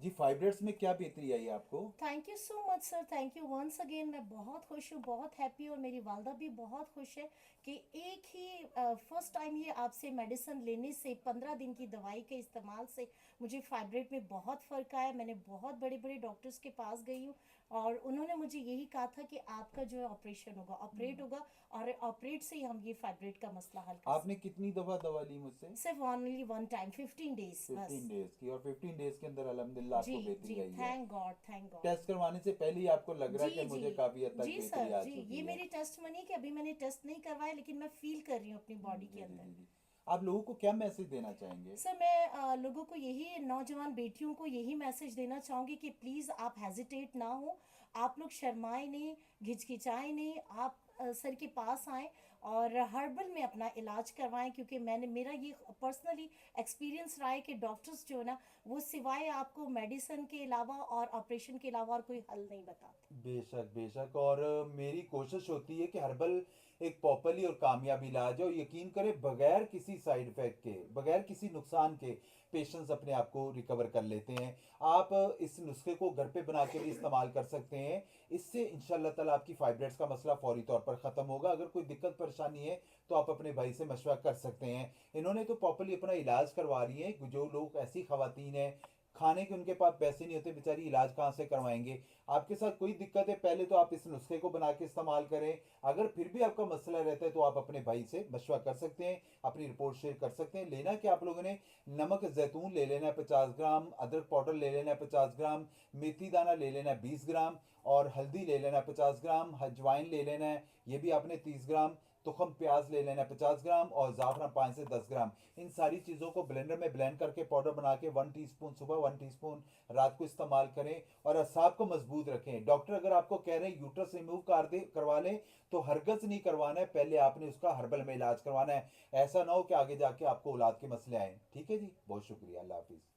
जी, fibrates में क्या बेहतरी आई आपको? Thank you so much sir, thank you once again. मैं बहुत खुश हूँ, बहुत हैप्पी, और मेरी वालदा भी बहुत खुश है कि एक ही फर्स्ट टाइम ये आपसे मेडिसिन लेने से 15 दिन की दवाई के इस्तेमाल से मुझे फाइब्रेट में बहुत फ़र्क आया। मैंने बहुत बड़े बड़े डॉक्टर्स के पास गई हूँ, और उन्होंने मुझे यही कहा था कि आपका जो है ऑपरेशन होगा, ऑपरेट होगा, और ऑपरेट से ही हम ये फाइब्रेट का मसला हल कर आपने सकते कितनी दफा दवा ली मुझसे? हैं। सिर्फ ओनली वन टाइम, 15 डेज बस। 15 डेज की, और 15 डेज के अंदर अल्हम्दुलिल्लाह जी आपको बेहतरी जी, आई है? Thank God, thank God. Test करवाने से पहले ही आपको लग रहा है कि जी जी मुझे काफी हद तक जी बेहतरी सर आ जी, चुकी ये है? मेरी टेस्ट मनी कि अभी मैंने टेस्ट नहीं करवाया, लेकिन मैं फील कर रही हूँ अपनी बॉडी के जी जी अंदर। जी जी। आप लोगों को क्या मैसेज देना चाहेंगे? सर मैं लोगों को यही, नौजवान बेटियों को यही मैसेज देना चाहूँगी कि प्लीज़ आप हेजिटेट ना हो, आप लोग शर्माए नहीं, घिचकिचाए नहीं, आप सर के पास आएँ और हर्बल में अपना इलाज करवाएं, क्योंकि मैंने, मेरा ये पर्सनली एक्सपीरियंस रहा है कि डॉक्टर्स जो है ना, वो सिवाय आपको मेडिसिन के अलावा और ऑपरेशन के अलावा और कोई हल नहीं बताते। बेशक बेशक, और मेरी कोशिश होती है कि हर्बल एक पॉपुलर और कामयाब इलाज है, और यकीन करें बगैर किसी साइड इफेक्ट के, बगैर किसी नुकसान के पेशेंट्स अपने आप को रिकवर कर लेते हैं। आप इस नुस्खे को घर पे बना के भी इस्तेमाल कर सकते हैं। इससे इंशाल्लाह ताला आपकी फाइब्रेट्स का मसला फौरी तौर पर ख़त्म होगा। अगर कोई दिक्कत परेशानी है तो आप अपने भाई से मशवरा कर सकते हैं। इन्होंने तो प्रॉपरली अपना इलाज करवा रही हैं। जो लोग, ऐसी खवातीन हैं खाने के उनके पास पैसे नहीं होते, बेचारी इलाज कहाँ से करवाएंगे? आपके साथ कोई दिक्कत है, पहले तो आप इस नुस्खे को बना के इस्तेमाल करें। अगर फिर भी आपका मसला रहता है तो आप अपने भाई से मशवरा कर सकते हैं, अपनी रिपोर्ट शेयर कर सकते हैं। लेना कि आप लोगों ने नमक जैतून ले लेना है 50 ग्राम, अदरक पाउडर ले लेना है 50 ग्राम, मेथी दाना ले लेना है 20 ग्राम, और हल्दी ले लेना है 50 ग्राम, अजवाइन ले लेना है ये भी आपने 30 ग्राम, तुखम प्याज ले लेना है 50 ग्राम, और ज़ाफ़रान 5 से 10 ग्राम। इन सारी चीज़ों को ब्लेंडर में ब्लेंड करके पाउडर बना के 1 टीस्पून सुबह, 1 टीस्पून रात को इस्तेमाल करें, और असाब को मजबूत रखें। डॉक्टर अगर आपको कह रहे हैं यूट्रस रिमूव कर दे, करवा लें, तो हरगज नहीं करवाना है, पहले आपने उसका हर्बल में इलाज करवाना है। ऐसा ना हो कि आगे जाके आपको औलाद के मसले आए। ठीक है जी, बहुत शुक्रिया, अल्लाह हाफिज़।